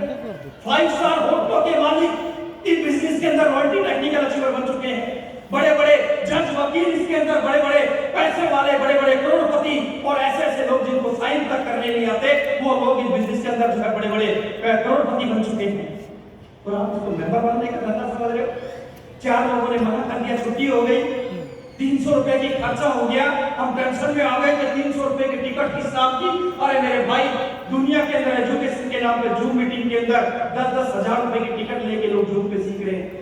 Five star होटलों के मालिक इस बिजनेस के अंदर मल्टी टेक्निकल अचीवर बन चुके हैं। बड़े बड़े जज वकील इसके अंदर बड़े बड़े पैसे वाले बड़े बड़े करोड़पति और ऐसे ऐसे लोग जिनको साइन तक करने नहीं आते वो लोग इस बिजनेस के अंदर जो है बड़े बड़े करोड़पति बन चुके हैं। और आप इसको मेंबर बनने का धंधा समझ रहे हो? 4 लोगों ने मना कर दिया, छुट्टी हो गई, 300 रुपए की खर्चा हो गया, हम टेंशन में आ गए कि 300 रुपए की टिकट किस नाम की। अरे मेरे भाई, दुनिया के अंदर एजुकेशन के नाम पे जूम मीटिंग के अंदर 10-10 हजार रुपए की टिकट लेके लोग जूम पे सीख रहे हैं।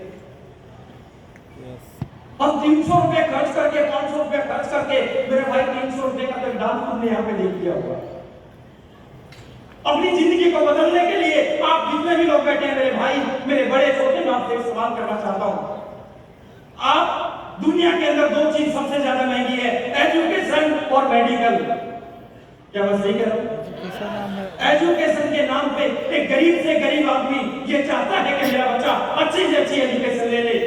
हम 300 रुपए खर्च करके 500 रुपए खर्च करके मेरे भाई 300 रुपए का तो डांस तुमने यहाँ पे देख लिया होगा। अपनी जिंदगी को बदलने के लिए आप जितने भी लोग बैठे हैं मेरे भाई, मेरे बड़े छोटे, मैं आपसे एक सवाल करना चाहता हूं। आप दुनिया के अंदर 2 चीज सबसे ज्यादा महंगी है, एजुकेशन और मेडिकल। क्या मैं सही कह रहा हूं? एजुकेशन के नाम पे एक गरीब से गरीब आदमी ये चाहता है कि मेरा बच्चा अच्छी से अच्छी एजुकेशन ले ले।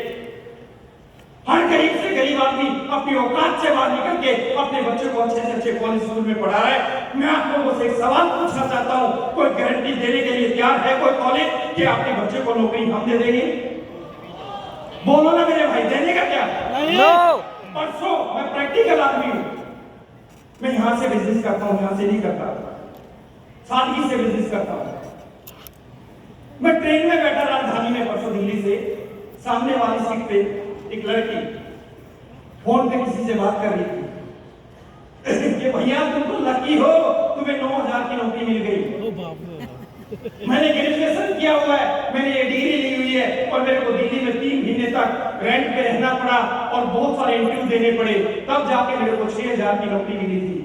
हर गरीब से गरीब आदमी अपनी औकात से बाहर निकल के अपने बच्चे को अच्छे से अच्छे कॉलेज स्कूल में पढ़ा रहा है। मैं आप लोगों से एक सवाल पूछना चाहता हूं, कोई गारंटी देने के लिए तैयार है कोई कॉलेज कि आपके बच्चे को नौकरी हम दे देंगे? बोलो ना मेरे भाई, देने का क्या? परसों मैं प्रैक्टिकल आदमी हूं, मैं यहां से बिजनेस करता हूं, यहां से नहीं करता, सादगी से बिजनेस करता हूं। मैं ट्रेन में बैठा राजधानी में परसों दिल्ली से, सामने वाली सीट पे एक लड़की फोन पे किसी से बात कर रही थी कि भैया तुम तो लकी हो, तुम्हें 9000 की नौकरी मिल गई। मैंने ग्रेजुएशन किया हुआ है, मैंने ये डिग्री ली हुई है और मेरे को दिल्ली में 3 महीने तक रेंट पे रहना पड़ा और बहुत सारे इंटरव्यू देने पड़े, तब जाके मेरे को 6000 की नौकरी मिली थी।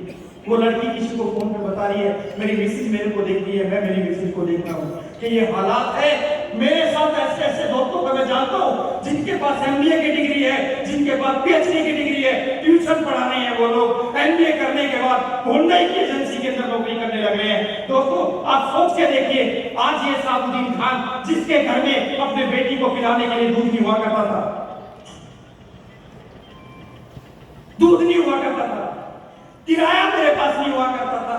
वो लड़की किसी को फोन पे बता रही है, मेरी मिसेज मेरे को देख रही है, मैं मेरी मिसेज को देख रहा हूँ कि ये हालात है। मेरे साथ ऐसे ऐसे दोस्तों को मैं जानता हूँ जिनके पास एमबीए की डिग्री है, जिनके पास पीएचडी की डिग्री है, ट्यूशन पढ़ा रहे हैं वो लोग, एमबीए करने के बाद हुंडई की एजेंसी के अंदर नौकरी करने लग रहे हैं। दोस्तों आप सोच के देखिए, आज ये साबुद्दीन खान जिसके घर में अपने बेटी को पिलाने के लिए दूध नहीं हुआ करता था, दूध नहीं हुआ करता था, किराया मेरे पास नहीं हुआ करता था।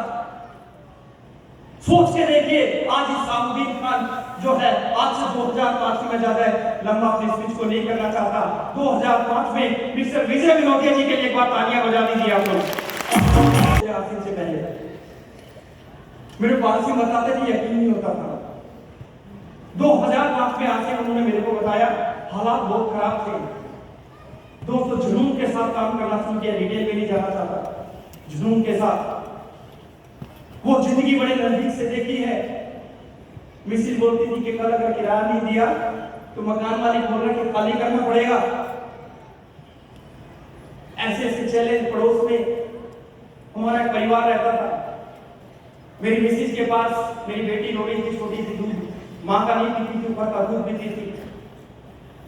सोच के देखिए, आज इस साबुद्दीन खान जो है आज से 2005 में ज्यादा लंबा अपनी स्पीच को नहीं करना चाहता। 2005 में मिस्टर विजय विनोदिया जी के लिए एक बार तालियां बजा दीजिए आप लोग। आसिम से पहले मेरे को आसिम बताते थे, यकीन नहीं होता था। 2005 में आसिम उन्होंने मेरे को बताया, हालात बहुत खराब थे दोस्तों, जुनून के साथ काम करना शुरू किया, डिटेल में नहीं जाना चाहता, जुनून के साथ। वो जिंदगी बड़े नजदीक से देखी है। मिसिल बोलती थी कि कल अगर किराया नहीं दिया तो मकान मालिक बोल रहा कि खाली करना पड़ेगा। ऐसे ऐसे चैलेंज पड़ोस में हमारा एक परिवार रहता था। मेरी मिसिस के पास मेरी बेटी रो रही थी, छोटी सी, दूध माँ का नहीं पीती थी, ऊपर का दूध पीती थी।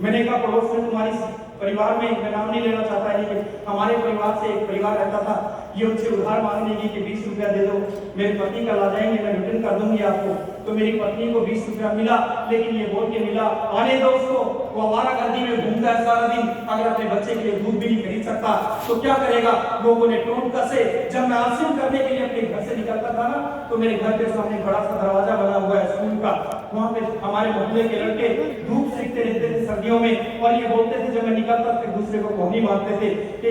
मैंने कहा पड़ोस में तुम्हारी परिवार में, मैं नाम नहीं लेना चाहता है, लेकिन हमारे परिवार से एक परिवार रहता था, ये उनसे उधार मांगने की कि 20 रुपया दे दो, मेरी पत्नी कल आ जाएंगे, मैं रिटर्न कर दूंगी आपको। तो मेरी पत्नी को 20 रुपया मिला, लेकिन ये बोल के मिला, आने दो उसको, वो हमारा गर्दी में घूमता है सारा दिन, अगर अपने बच्चे के लिए दूध भी नहीं खरीद सकता तो क्या करेगा। लोगों ने टोन कसे। जब मैं आसिम करने के लिए अपने घर से निकलता था ना, तो मेरे घर के सामने बड़ा सा दरवाजा बना हुआ है स्कूल का, वहां पे हमारे मोहल्ले के लड़के धूप सेकते रहते थे सर्दियों में, और ये बोलते थे जब मैं निकलता तो एक दूसरे को कोहनी मारते थे कि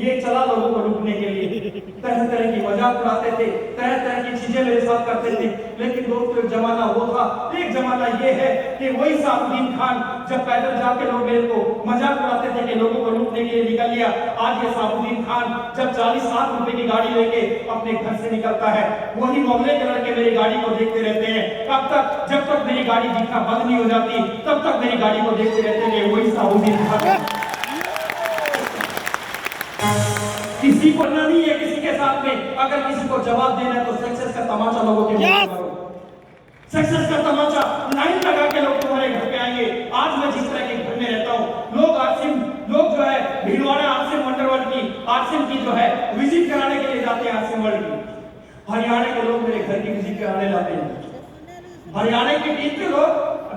ये चला लोगों को लूटने के लिए, तरह तरह की मजाक उड़ाते थे, तरह तरह की चीजें मेरे साथ करते थे। लेकिन दोस्तों एक जमाना वो था, एक जमाना ये है कि वही साबुद्दीन खान जब पैदल जाके लोग मेरे को मजाक उड़ाते थे कि लोगों को लूटने के लिए निकल लिया, आज ये साबुद्दीन खान जब 40 लाख रुपए की गाड़ी लेके अपने घर से निकलता है, वही मोहल्ले के लड़के मेरी गाड़ी को देखते रहते हैं। कब तक? जब तक मेरी गाड़ी दिखना बंद नहीं हो जाती, तब तक मेरी गाड़ी को देखते रहते हैं। वही साबुद्दीन खान। किसी को ना नहीं है किसी के साथ में, अगर किसी को जवाब देना है तो सक्सेस का तमाचा लोगों के मुंह पे मारो। सक्सेस का तमाचा लाइन लगा के लोग तुम्हारे घर पे आएंगे। आज मैं जिस तरह के घर में रहता हूँ, लोग जो है भीलवाड़ा आसिम वंडरवर्ल्ड की, आसिम की जो है विजिट कराने के लिए जाते हैं, आसिम वर्ल्ड की। हरियाणा के लोग मेरे घर की विजिट कराने लाते हैं। हरियाणा की टीम के लोग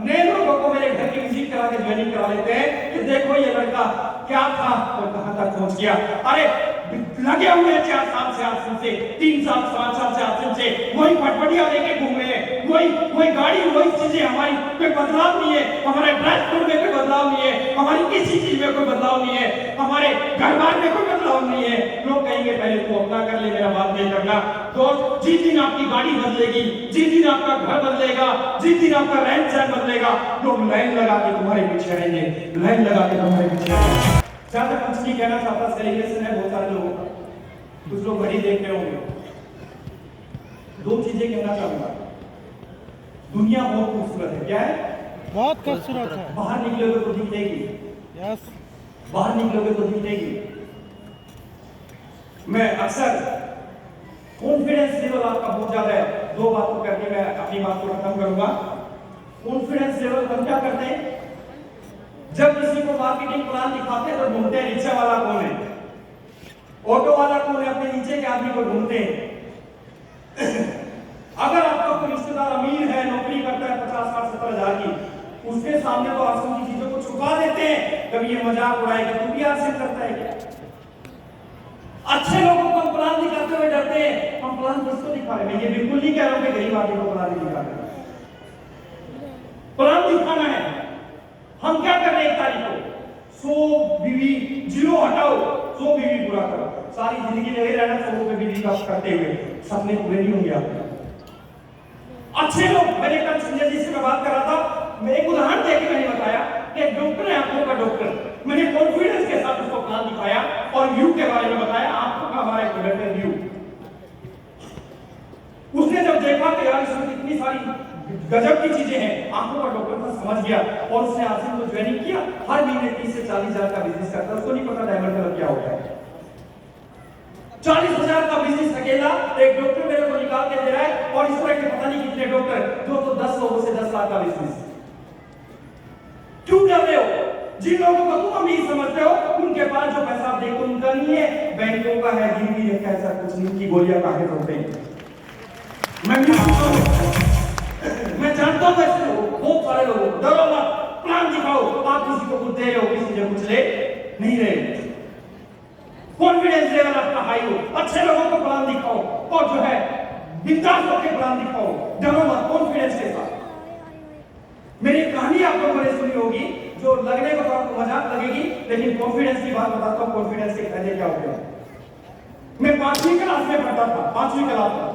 नए लोगों को मेरे घर की विजिट करा के ज्वाइनिंग करा लेते हैं कि देखो ये लड़का क्या था और कहां तक पहुंच गया। अरे लगे हुए 4 साल से आसिम से, 3 साल 5 साल से आसिम से वही फटफटिया लेके घूम रहे हैं। वही गाड़ी, वही चीजें हमारी, कोई बदलाव नहीं है। हमारे ड्रेस कोड में कोई बदलाव नहीं है, हमारी किसी चीज में कोई बदलाव नहीं है, हमारे घर बार में कोई बदलाव नहीं है। लोग कहेंगे पहले तू अपना कर ले, मेरा बात नहीं करना। दोस्त, जिस दिन आपकी गाड़ी बदलेगी, जिस दिन आपका घर बदलेगा, जिस दिन आपका रहन सहन बदलेगा, लोग लाइन लगा के तुम्हारे पीछे रहेंगे, लाइन लगा के तुम्हारे पीछे रहेंगे। ज्यादा कुछ नहीं कहना चाहता, सेलिब्रेशन है बहुत सारे लोगों का, कुछ लोग घड़ी देख रहे होंगे। दो चीजें कहना चाहूंगा। दुनिया बहुत खूबसूरत है। क्या है? बहुत खूबसूरत है। बाहर निकलोगे तो दिखेगी, यस, बाहर निकलोगे तो दिखेगी। मैं अक्सर कॉन्फिडेंस लेवल आपका बहुत ज्यादा है, दो बातों करके मैं अपनी बात को खत्म करूंगा। कॉन्फिडेंस लेवल हम क्या करते हैं, जब किसी को मार्केटिंग प्लान दिखाते हैं तो ढूंढते हैं रिक्शा वाला कौन है, ऑटो वाला कौन है, अपने नीचे के आदमी को ढूंढते हैं। अगर आपका कोई रिश्तेदार अमीर है, नौकरी करता है 50, 60, 70 हजार की, उसके सामने तो आसान की चीजों को छुपा देते हैं। कभी ये मजाक उड़ाएगा, तू भी आर से करता है क्या? अच्छे लोगों को हम प्लान दिखाते हुए डरते हैं। हम प्लान किसको दिखा रहे हैं? ये बिल्कुल नहीं कह रहा हूं कि गरीब आदमी को प्लान दिखा रहे हैं, प्लान दिखाना है। हम क्या कर रहे हैं? 1 तारीख को 100 बीवी, 0 हटाओ, 100 बीवी पूरा करो। सारी जिंदगी लगे रहना 100 पे बीवी का करते हुए, सपने पूरे नहीं होंगे आपके। अच्छे लोग, मैंने कल संजय जी से मैं बात कर रहा था, मैं एक उदाहरण देके मैंने बताया कि एक डॉक्टर है, आंखों का डॉक्टर, मैंने कॉन्फिडेंस के साथ उसको प्लान दिखाया और व्यू के बारे में बताया, आंखों का हमारा एक प्रोडक्ट है व्यू। उसने जब देखा कि यार इसमें इतनी सारी गजब की चीजें हैं, आंखों का डॉक्टर था, समझ गया और उसने आसिम को ज्वाइनिंग किया। हर महीने 30 से 40 हजार का बिजनेस करता है। उसको नहीं पता डायमंड कलर क्या होता है। 40 हजार का बिजनेस अकेला एक डॉक्टर मेरे को निकाल के दे रहा है, और इस तरह के पता नहीं कितने डॉक्टर जो तो 10 लोगों से 10 लाख का बिजनेस। क्यों डर रहे हो? जिन लोगों को तुम अमीर समझते हो, उनके पास जो पैसा आप देखो उनका नहीं है, बैंकों का है, गिरवी रखा है, ऐसा कुछ नहीं की गोलियां काटे होते हैं। मैं जानता हूं ऐसे लोग, बहुत सारे लोग। डरो मत, प्लान दिखाओ। आप किसी को कुछ दे रहे हो, किसी से कुछ ले नहीं रहे। कॉन्फिडेंस लेवल आपका हाई हो, अच्छे लोगों को प्लान दिखाओ और जो है बिंदास होकर प्लान दिखाओ, डरो मत, कॉन्फिडेंस के साथ। मेरी कहानी आप लोगों ने सुनी होगी, जो लगने को तो आपको मजाक लगेगी, लेकिन कॉन्फिडेंस की बात बताता हूं, कॉन्फिडेंस के फायदे क्या होते हैं। मैं 5वीं क्लास में पढ़ता था, 5वीं क्लास में।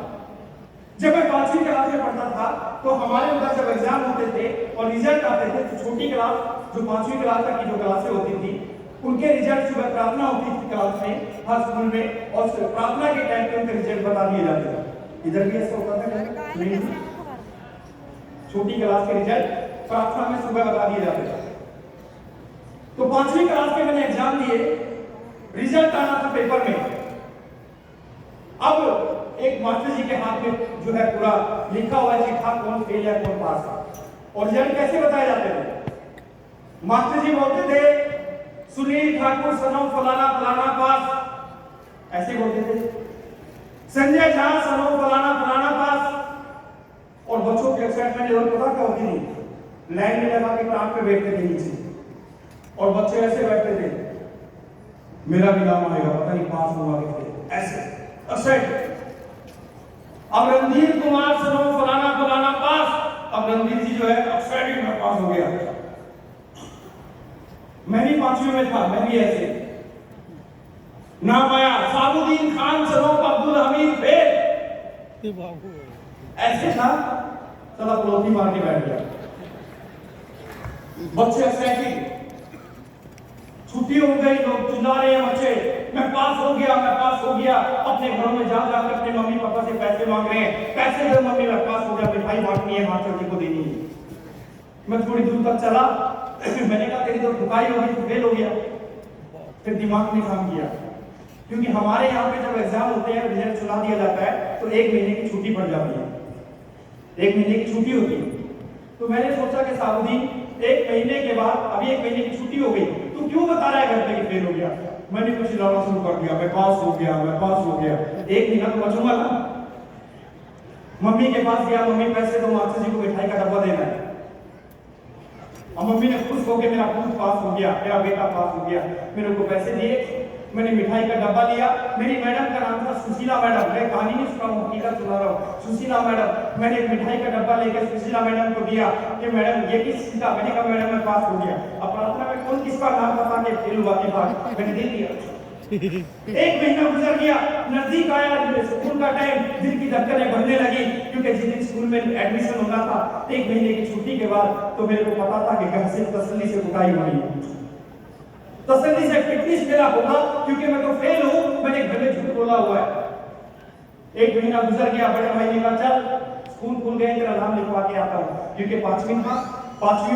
जब मैं 5वीं क्लास में पढ़ता था तो हमारे उधर जब एग्जाम होते थे और रिजल्ट आते थे, तो छोटी क्लास, जो 5वीं क्लास तक की जो क्लासें होती थी, उनके रिजल्ट सुबह प्रार्थना होती थी क्लास में, हर स्कूल में, और प्रार्थना के टाइम पे उनके रिजल्ट बता दिए जाते थे। इधर भी ऐसा होता था क्या? छोटी क्लास के रिजल्ट प्रार्थना में सुबह बता दिए जाते थे। तो 5वीं क्लास के मैंने एग्जाम दिए, रिजल्ट आना था पेपर में। अब एक मास्टर जी के हाथ में जो है पूरा लिखा हुआ है कि कौन फेल है कौन पास है, और रिजल्ट कैसे बताए जाते थे? मास्टर जी बोलते थे सुनील ठाकुर सनों फलाना फलाना पास, ऐसे बोलते थे। संजय झा सनों फलाना फलाना पास। और बच्चों की एक्साइटमेंट लेवल पता क्या होती थी? लाइन में लगा के क्लास पे बैठते थे नीचे, और बच्चे ऐसे बैठते थे, मेरा भी नाम आएगा, पता नहीं पास होगा कैसे, ऐसे एक्साइट। अब रणधीर कुमार सनों फलाना फलाना पास। अब रणधीर जी जो है एक्साइटेड में पास हो गया। मैं भी 5वीं में था, मैं भी ऐसे नाम आया, साबुद्दीन खान सनों अब्दुल हमीद फेल, ऐसे था। चला पड़ोसी मार के बैठ गया। बच्चे एक्साइटेड, छुट्टी हो गई, लोग चिल्ला रहे हैं बच्चे, मैं पास हो गया, मैं पास हो गया। अपने घरों में जा जाकर अपने मम्मी पापा से पैसे मांग रहे हैं, पैसे दो मम्मी, मैं पास हो गया, मिठाई बांटनी है, मास्टर जी को देनी है। मैं थोड़ी दूर तक चला, मैंने कहा तेरी तो ठुकाई होगी, तू फेल हो गया। फिर दिमाग ने काम किया, क्योंकि हमारे यहाँ पे जब एग्जाम होते हैं, रिजल्ट सुना दिया जाता है, तो 1 महीने की छुट्टी पड़ जाती है, 1 महीने की छुट्टी होती है। तो मैंने सोचा कि साबुद्दीन 1 महीने के बाद, अभी 1 महीने की छुट्टी हो गई, तू क्यों बता रहा है घर पे कि फेल हो गया? मैंने कुछ चिल्लाना शुरू कर दिया, मैं पास हो गया, मैं पास हो गया। 1 महीना तो बचूंगा ना। मम्मी के पास गया, मम्मी पैसे दो, मास्टर जी को मिठाई का डब्बा देना है। और मम्मी ने खुश होकर मेरा पुत्र पास हो गया, मेरा बेटा पास हो गया, मेरे को पैसे दिए। मैंने मिठाई का डब्बा लिया। मेरी मैडम का नाम था सुशीला मैडम। मैं कहानी नहीं सुना हूँ, हकीकत सुना रहा हूँ। सुशीला मैडम, मैंने मिठाई का डब्बा लेकर सुशीला मैडम को दिया कि मैडम ये किस चीज का? मैंने कहा मैडम मैं पास हो गया। अब प्रार्थना में कौन किसका नाम बता के फेल हुआ के बाद मैंने दे दिया। एक महीना गुजर गया, नजदीक आया स्कूल का टाइम, दिल की धड़कनें बढ़ने लगी क्योंकि जिस दिन स्कूल में एडमिशन होना था 1 महीने की छुट्टी के बाद, तो मेरे को पता था कि घर से तसल्ली से कुटाई होनी है, तसल्ली से फिटनेस मेरा होगा क्योंकि मैं तो फेल हूं, मैंने घर में झूठ बोला हुआ है। 1 महीना गुजर गया, बड़े भाई ने कहा चल स्कूल खुल गए, तेरा नाम लिखवा के आता हूं, क्योंकि 5वीं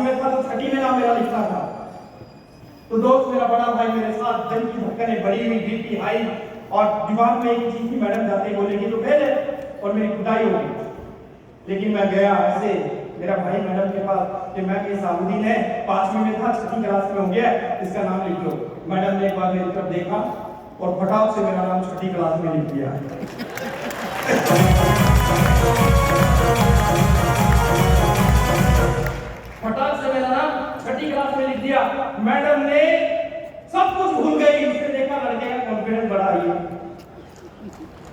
में था तो 6ठी में नाम मेरा लिखना था। तो दोस्त मेरा बड़ा भाई मेरे साथ, दिल की धड़कनें बढ़ी हुई, बीपी हाई, और दिमाग में एक चीज थी, मैडम जाते बोलेगी तो फेल है और मेरी खुदाई होगी। लेकिन मैं गया ऐसे मेरा भाई मैडम के पास कि मैम ये साबुद्दीन है, 5वीं में था, 6ठी क्लास में हो गया, इसका नाम लिख लो। मैडम ने एक बार मेरी तरफ देखा और फटाक से मेरा नाम 6ठी क्लास में लिख दिया। फटाक से मेरा नाम 6ठी क्लास में लिख दिया। मैडम ने सब कुछ भूल गई, उसने देखा लड़के का कॉन्फिडेंस बढ़ा ही।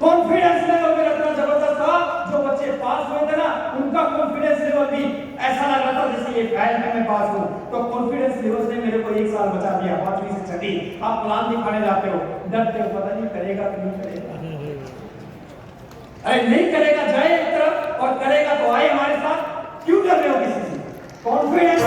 कॉन्फिडेंस लेवल मेरा इतना जबरदस्त था, जो बच्चे पास हुए थे ना उनका कॉन्फिडेंस लेवल भी ऐसा लग रहा था जैसे ये फैल है मैं पास हूं। तो कॉन्फिडेंस लेवल से मेरे को 1 साल बचा दिया, 5वीं से 6ठी। आप प्लान दिखाने जाते हो, डरते हो, पता नहीं करेगा कि नहीं करेगा। अरे नहीं करेगा जाए एक तरफ, और करेगा तो आए हमारे साथ। क्यों डर रहे हो किसी से? Confidence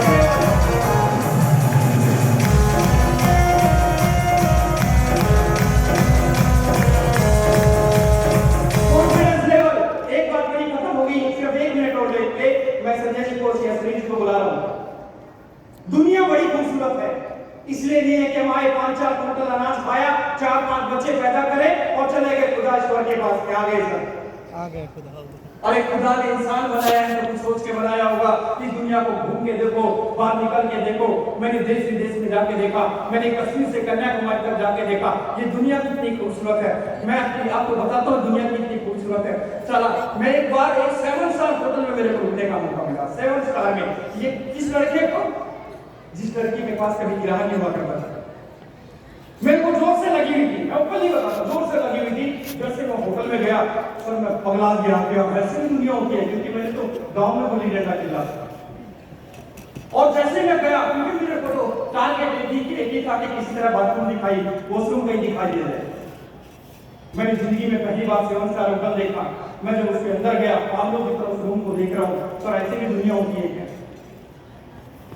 level. एक बात मेरी खत्म होगी, सिर्फ 1 मिनट और लेते मैं संजय जी को को बुला रहा हूं। दुनिया बड़ी खूबसूरत है, इसलिए नहीं है कि हम आए 5-4 क्विंटल अनाज खाया, 4-5 बच्चे पैदा करें और चले गए खुदा ईश्वर के पास। आ गए सर, आ गए खुदा। अरे खुदा ने इंसान बनाया है तो कुछ सोच के बनाया होगा कि दुनिया को घूम के देखो, बाहर निकल के देखो। मैंने देश विदेश में जाके देखा, मैंने कश्मीर से कन्याकुमारी तक जाके देखा, ये दुनिया कितनी खूबसूरत है। मैं आपको बताता हूँ दुनिया कितनी खूबसूरत है। चला, मैं एक बार एक 7 स्टार होटल में मेरे को रुकने का मौका मिला, 7 स्टार में। ये किस लड़के को, जिस लड़की के पास कभी किराया नहीं हुआ करता था, मेरे को जोर से लगी हुई थी, मैं ऊपर नहीं बताता, जोर से लगी हुई थी। जैसे मैं होटल में गया सर, मैं पगला गया। वैसे भी दुनिया होती है, क्योंकि मैंने तो गांव में गुल्ली डंडा खेला। और जैसे मैं गया, क्योंकि मेरे को तो टारगेट थी कि एक आके किसी तरह बाथरूम दिखाई, वॉशरूम कहीं दिखाई दे रहे। मैंने जिंदगी में पहली बार 7 स्टार होटल देखा। मैं जब उसके अंदर गया, पागलों की तरफ रूम को देख रहा हूँ, सर ऐसे भी दुनिया होती है क्या?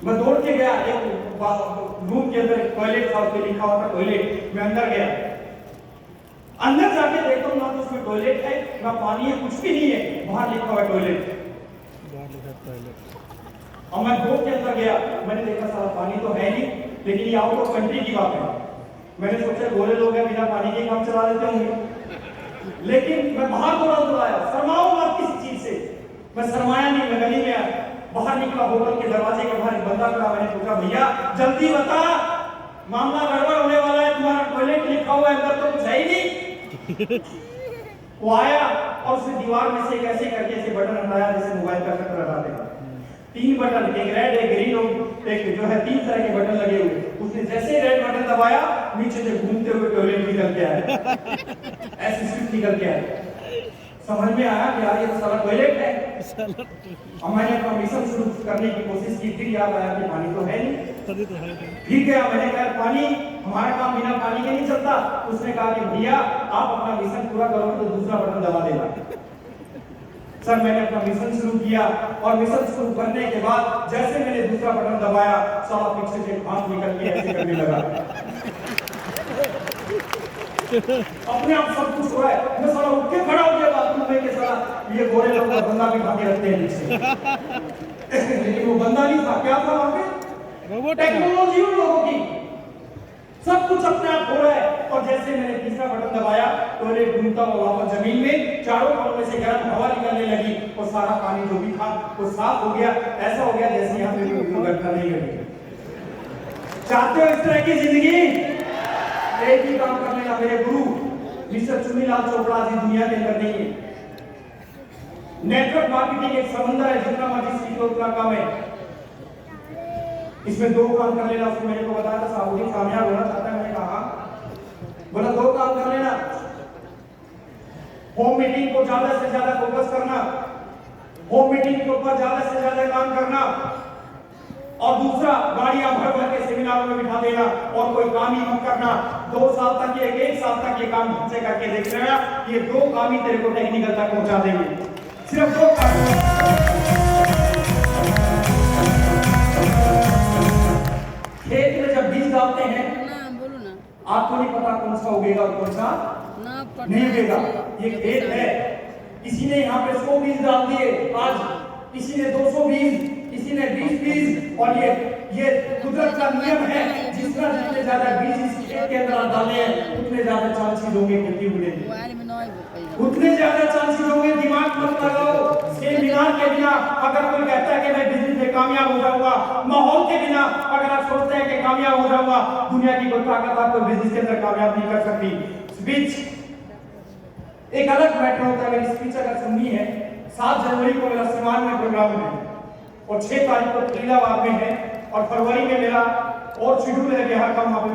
मैं दौड़ के गया, एक रूम के अंदर टॉयलेट था, उसपे लिखा हुआ था टॉयलेट। मैं अंदर गया, अंदर जाके देखता हूँ ना तो उसमें टॉयलेट है ना पानी है, कुछ भी नहीं है, बाहर लिखा हुआ टॉयलेट। और मैं दौड़ के अंदर गया, मैंने देखा सारा पानी तो है नहीं, लेकिन ये आउट ऑफ कंट्री की बात है। मैंने सोचा गोरे लोग हैं, बिना पानी के काम चला लेते होंगे। लेकिन मैं बाहर दौड़ाया, शर्माऊं मत किसी चीज से। मैं शर्माया नहीं, मैं गली में आया, बाहर निकला, होटल के दरवाजे के बाहर एक बंदा खड़ा। मैंने पूछा भैया जल्दी बता, मामला गड़बड़ होने वाला है, तुम्हारा टॉयलेट लिखा हुआ है, अंदर तो कुछ है ही नहीं। वो आया और उसने दीवार में से एक ऐसे करके ऐसे बटन हटाया जैसे मोबाइल का शटर हटाते हैं। 3 बटन, एक रेड, एक ग्रीन और एक जो है 3 तरह के बटन लगे हुए। उसने जैसे रेड बटन दबाया, नीचे से घूमते हुए टॉयलेट निकल के आया, ऐसे स्विच निकल के आया। समझ में आया कि यार ये तो सारा टॉयलेट है। और मैंने अपना मिशन शुरू करने की कोशिश की, फिर याद आया कि पानी तो है नहीं। फिर गया, मैंने कहा पानी, हमारा काम बिना पानी के नहीं चलता। उसने कहा कि भैया आप अपना मिशन पूरा करोगे तो दूसरा बटन दबा देना। सर मैंने अपना मिशन शुरू किया, और मिशन शुरू करने के बाद जैसे मैंने दूसरा बटन दबाया, सारा पीछे से भाप निकल के ऐसे करने लगा। अपने आप सब कुछ हो रहा है। मैं सारा उठ के खड़ा हो गया बाथरूम में, के सारा ये गोरे लोग का बंदा भी भागे रखते हैं पीछे। लेकिन वो बंदा नहीं था, क्या था वहां पे? टेक्नोलॉजी उन लोगों की, सब कुछ अपने आप हो रहा है। और जैसे मैंने तीसरा बटन दबाया, टॉयलेट घूमता हुआ वापस जमीन में, चारों कोनों में से गर्म हवा निकलने लगी और सारा पानी जो भी था वो साफ हो गया। ऐसा हो गया जैसे यहाँ पे कोई दुर्घटना नहीं घटी। चाहते हो इस तरह की जिंदगी? एक ही काम करने का, मेरे गुरु मिस्टर चुन्नीलाल चोपड़ा जी दुनिया के अंदर नहीं है। नेटवर्क मार्केटिंग एक समंदर है, जितना मर्जी सीखो उतना कम है। इसमें 2 काम कर लेना। उसने मेरे को बताया था साबुद्दीन कामयाब होना चाहता है। मैंने कहा बोला 2 काम कर लेना, होम मीटिंग को ज्यादा से ज्यादा फोकस करना, होम मीटिंग के ऊपर ज्यादा से ज्यादा काम करना, और दूसरा गाड़ियां भर भर के सेमिनारों में बिठा देना और कोई काम ही मत करना। 2 साल तक ये 1 साल तक ये काम ढंग से करके देख लेना, ये 2 काम ही तेरे को टेक्निकल तक पहुंचा देंगे, सिर्फ 2 काम। खेत में जब बीज डालते हैं बोलो ना, आपको नहीं पता कौन सा उगेगा और कौन सा ना नहीं उगेगा। ये खेत है, किसी ने यहाँ पे 100 बीज डाल दिए आज, किसी ने 200 बीज, किसी ने 20 बीज, और ये कुदरत का नियम है, जिस तरह जितने ज्यादा बीज इस खेत के अंदर डाले हैं उतने ज्यादा चांसेस होंगे खेती उगने के, उतने ज्यादा चांसेस होंगे। दिमाग मत लगाओ, सेमिनार के बिना अगर कोई कहता है कि मैं बिजनेस में कामयाब हो जाऊंगा, माहौल के बिना अगर आप सोचते हैं कि कामयाब हो जाऊंगा, दुनिया की कोई ताकत आपको बिजनेस के अंदर कामयाब नहीं कर सकती। स्पीच एक अलग मैटर होता है। मेरी स्पीच अगर सुननी है, 7 जनवरी को मेरा सिवान में प्रोग्राम है और 6 तारीख को फरीदाबाद में है, और फरवरी में मेरा और शेड्यूल है बिहार का, वहां पे